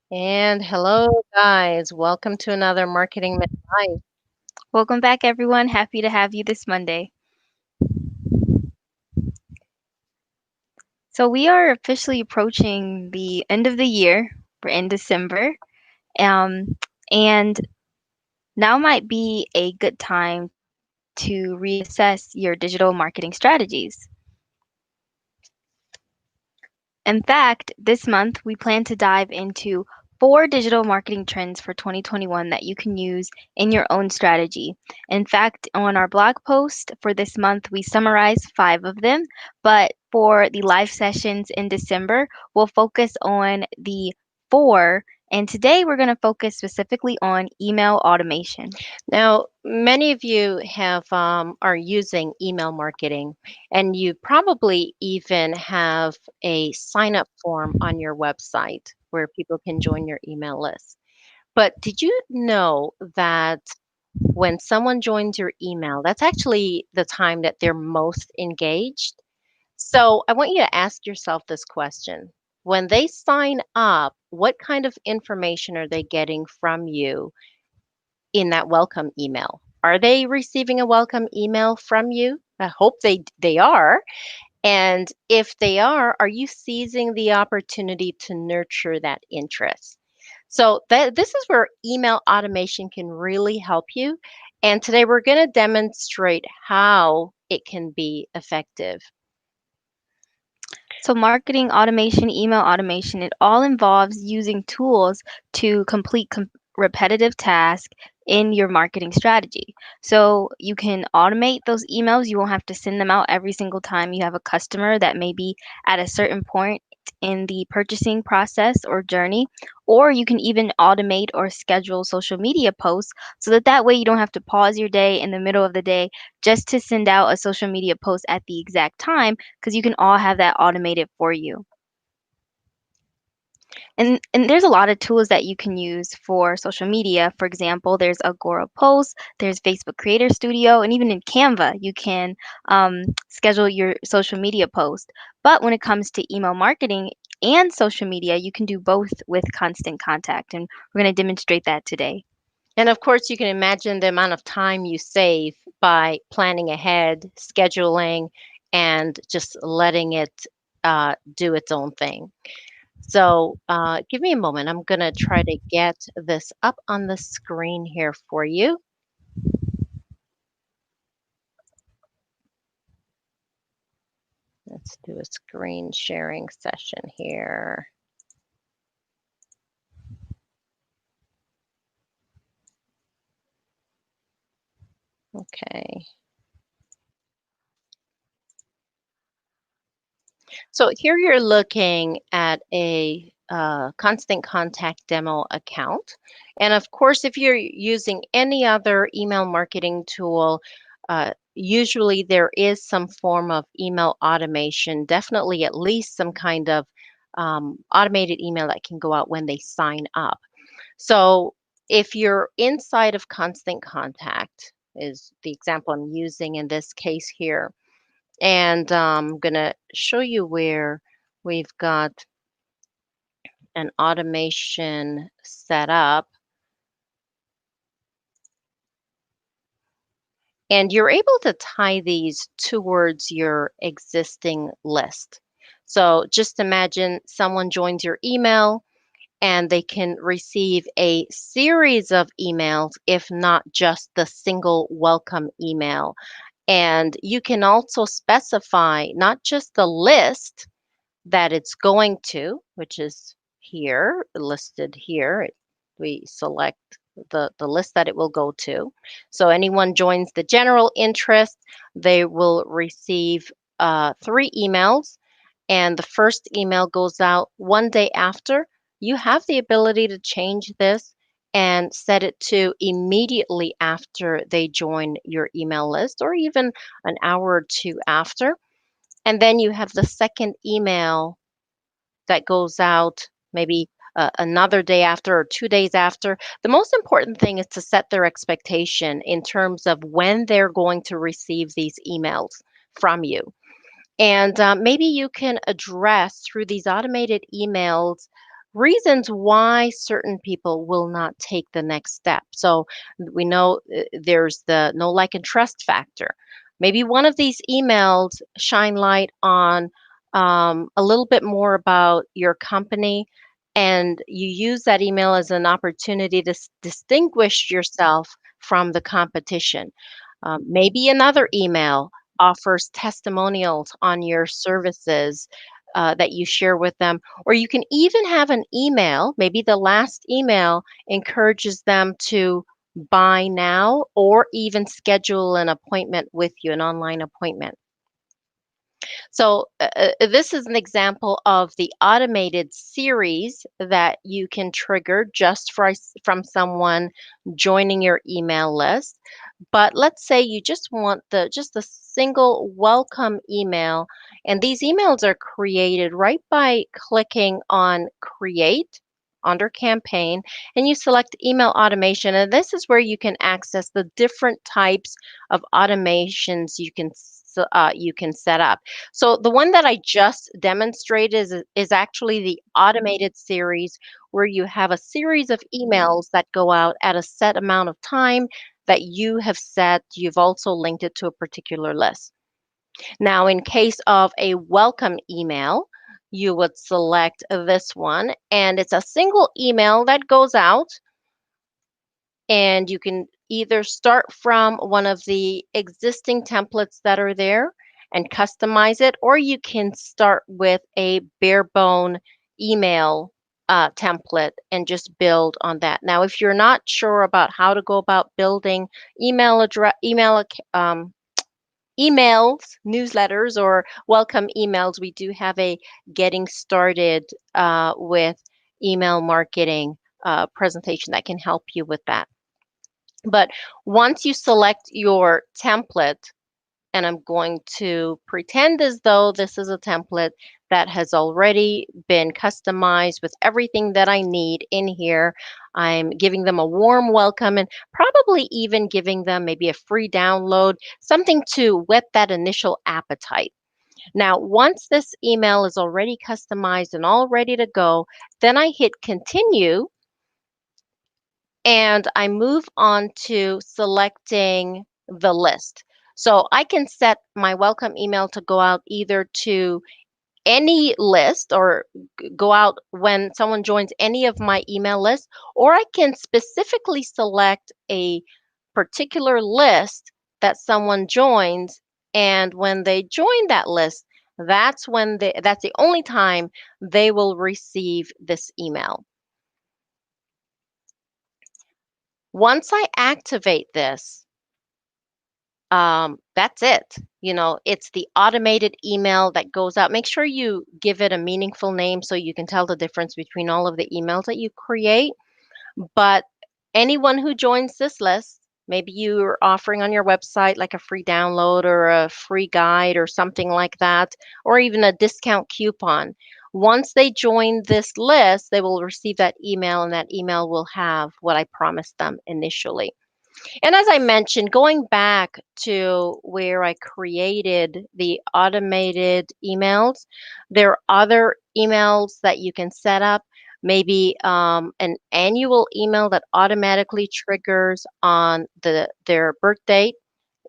And hello, guys. Welcome to another Marketing Minute Live. Welcome back, everyone. Happy to have you this Monday. So, we are officially approaching the end of the year. We're in December. Um, and now might be a good time to reassess your digital marketing strategies. In fact, this month we plan to dive into 4 digital marketing trends for 2021 that you can use in your own strategy. In fact, on our blog post for this month, we summarize 5 of them, but for the live sessions in December, we'll focus on the 4. And today we're going to focus specifically on email automation. Now, many of you have are using email marketing, and you probably even have a sign up form on your website where people can join your email list. But did you know that when someone joins your email, that's actually the time that they're most engaged? So I want you to ask yourself this question. When they sign up, what kind of information are they getting from you in that welcome email? Are they receiving a welcome email from you? I hope they are. And if they are you seizing the opportunity to nurture that interest? So this is where email automation can really help you. And today we're going to demonstrate how it can be effective. So, marketing automation, email automation, it all involves using tools to complete repetitive tasks in your marketing strategy. So, you can automate those emails. You won't have to send them out every single time you have a customer that may be at a certain point in the purchasing process or journey. Or you can even automate or schedule social media posts so that way you don't have to pause your day in the middle of the day just to send out a social media post at the exact time because you can all have that automated for you. And there's a lot of tools that you can use for social media. For example, there's Agora Post, there's Facebook Creator Studio, and even in Canva, you can schedule your social media post. But when it comes to email marketing and social media, you can do both with Constant Contact, and we're going to demonstrate that today. And of course, you can imagine the amount of time you save by planning ahead, scheduling, and just letting it do its own thing. So, give me a moment. I'm going to try to get this up on the screen here for you. Let's do a screen sharing session here. Okay. So here you're looking at a constant contact demo account. And of course, if you're using any other email marketing tool, usually there is some form of email automation, definitely at least some kind of automated email that can go out when they sign up. So if you're inside of constant contact, is the example I'm using in this case here, and I'm going to show you where we've got an automation set up. And you're able to tie these towards your existing list. So just imagine someone joins your email and they can receive a series of emails, if not just the single welcome email. And you can also specify not just the list that it's going to, which is here, listed here. We select the list that it will go to. So anyone joins the general interest, they will receive 3 emails, and the first email goes out one day after. You have the ability to change this and set it to immediately after they join your email list, or even an hour or two after. And then you have the second email that goes out maybe another day after or 2 days after. The most important thing is to set their expectation in terms of when they're going to receive these emails from you. And maybe you can address through these automated emails reasons why certain people will not take the next step. So we know there's the no like and trust factor. Maybe one of these emails shine light on a little bit more about your company, and you use that email as an opportunity to distinguish yourself from the competition. Maybe another email offers testimonials on your services that you share with them. Or you can even have an email, maybe the last email encourages them to buy now or even schedule an appointment with you, an online appointment. So, this is an example of the automated series that you can trigger just from someone joining your email list. But let's say you just want the single welcome email, and these emails are created right by clicking on create under campaign, and you select email automation, and this is where you can access the different types of automations you can set up. So the one that I just demonstrated is actually the automated series, where you have a series of emails that go out at a set amount of time that you have set. You've also linked it to a particular list. Now, in case of a welcome email, you would select this one, and it's a single email that goes out, and you can either start from one of the existing templates that are there and customize it, or you can start with a bare bone email template and just build on that. Now, if you're not sure about how to go about building email address, emails, newsletters, or welcome emails, we do have a getting started with email marketing presentation that can help you with that. But once you select your template, and I'm going to pretend as though this is a template that has already been customized with everything that I need in here. I'm giving them a warm welcome and probably even giving them maybe a free download, something to whet that initial appetite. Now, once this email is already customized and all ready to go, then I hit continue and I move on to selecting the list. So I can set my welcome email to go out either to any list or go out when someone joins any of my email lists, or I can specifically select a particular list that someone joins. And when they join that list, that's the only time they will receive this email. Once I activate this, that's it. You know, it's the automated email that goes out. Make sure you give it a meaningful name so you can tell the difference between all of the emails that you create. But anyone who joins this list, maybe you're offering on your website like a free download or a free guide or something like that, or even a discount coupon. Once they join this list, they will receive that email, and that email will have what I promised them initially. And as I mentioned, going back to where I created the automated emails, there are other emails that you can set up. Maybe an annual email that automatically triggers on their birth date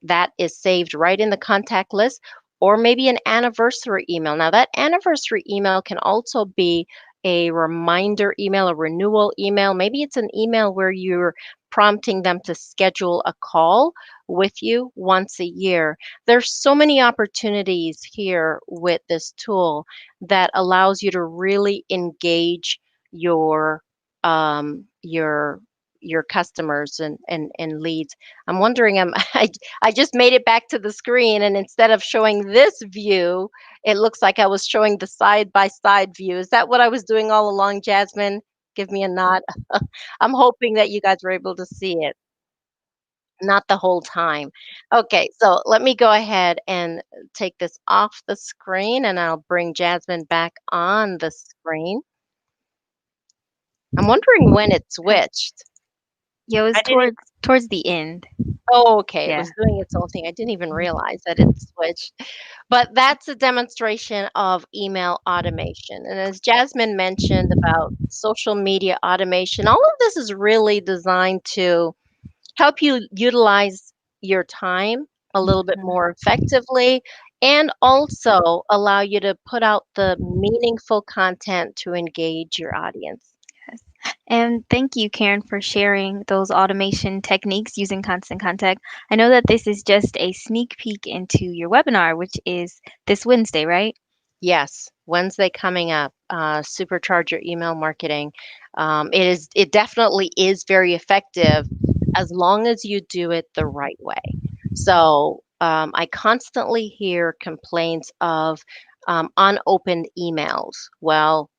that is saved right in the contact list, or maybe an anniversary email. Now, that anniversary email can also be a reminder email, a renewal email. Maybe it's an email where you're prompting them to schedule a call with you once a year. There's so many opportunities here with this tool that allows you to really engage your your customers and leads. I'm wondering, I just made it back to the screen, and instead of showing this view, it looks like I was showing the side by side view. Is that what I was doing all along, Jasmine? Give me a nod. I'm hoping that you guys were able to see it, not the whole time. Okay, so let me go ahead and take this off the screen, and I'll bring Jasmine back on the screen. I'm wondering when it switched. Yeah, it was I didn't. towards the end. Oh, okay. It Yeah. was doing its own thing. I didn't even realize that it switched. But that's a demonstration of email automation. And as Jasmine mentioned about social media automation, all of this is really designed to help you utilize your time a little bit Mhm. more effectively and also allow you to put out the meaningful content to engage your audience. Yes. And thank you, Karen, for sharing those automation techniques using Constant Contact. I know that this is just a sneak peek into your webinar, which is this Wednesday, right? Yes, Wednesday coming up, supercharge your email marketing. It definitely is very effective as long as you do it the right way. So I constantly hear complaints of unopened emails. Well,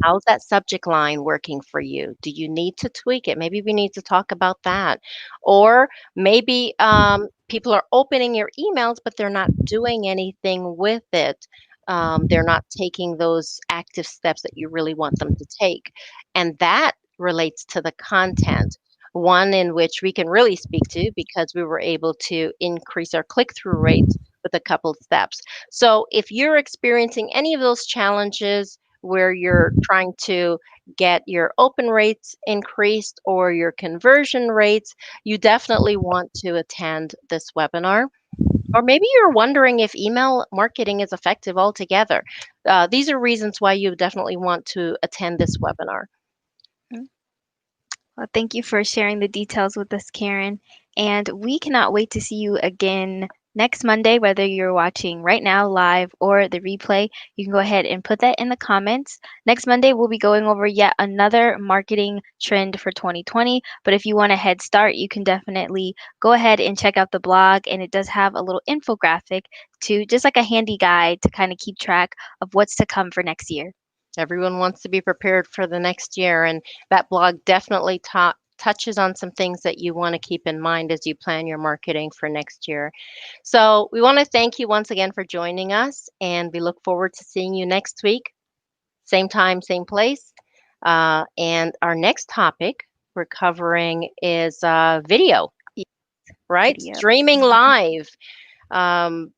how's that subject line working for you? Do you need to tweak it? Maybe we need to talk about that. Or maybe people are opening your emails, but they're not doing anything with it. They're not taking those active steps that you really want them to take. And that relates to the content. One in which we can really speak to because we were able to increase our click through rates with a couple of steps. So, if you're experiencing any of those challenges, where you're trying to get your open rates increased or your conversion rates, you definitely want to attend this webinar. Or maybe you're wondering if email marketing is effective altogether. These are reasons why you definitely want to attend this webinar. Mm. Well, thank you for sharing the details with us, Karen. And we cannot wait to see you again next Monday, whether you're watching right now live or the replay. You can go ahead and put that in the comments. Next Monday, we'll be going over yet another marketing trend for 2020. But if you want a head start, you can definitely go ahead and check out the blog. And it does have a little infographic to just like a handy guide to kind of keep track of what's to come for next year. Everyone wants to be prepared for the next year, and that blog definitely touches on some things that you want to keep in mind as you plan your marketing for next year. So, we want to thank you once again for joining us, and we look forward to seeing you next week, same time, same place. And our next topic we're covering is video, Yeah, right? video. Streaming live. Um,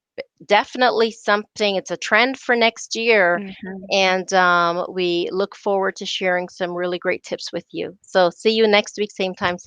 Definitely something, it's a trend for next year. Mhm. And we look forward to sharing some really great tips with you. So, see you next week, same time, same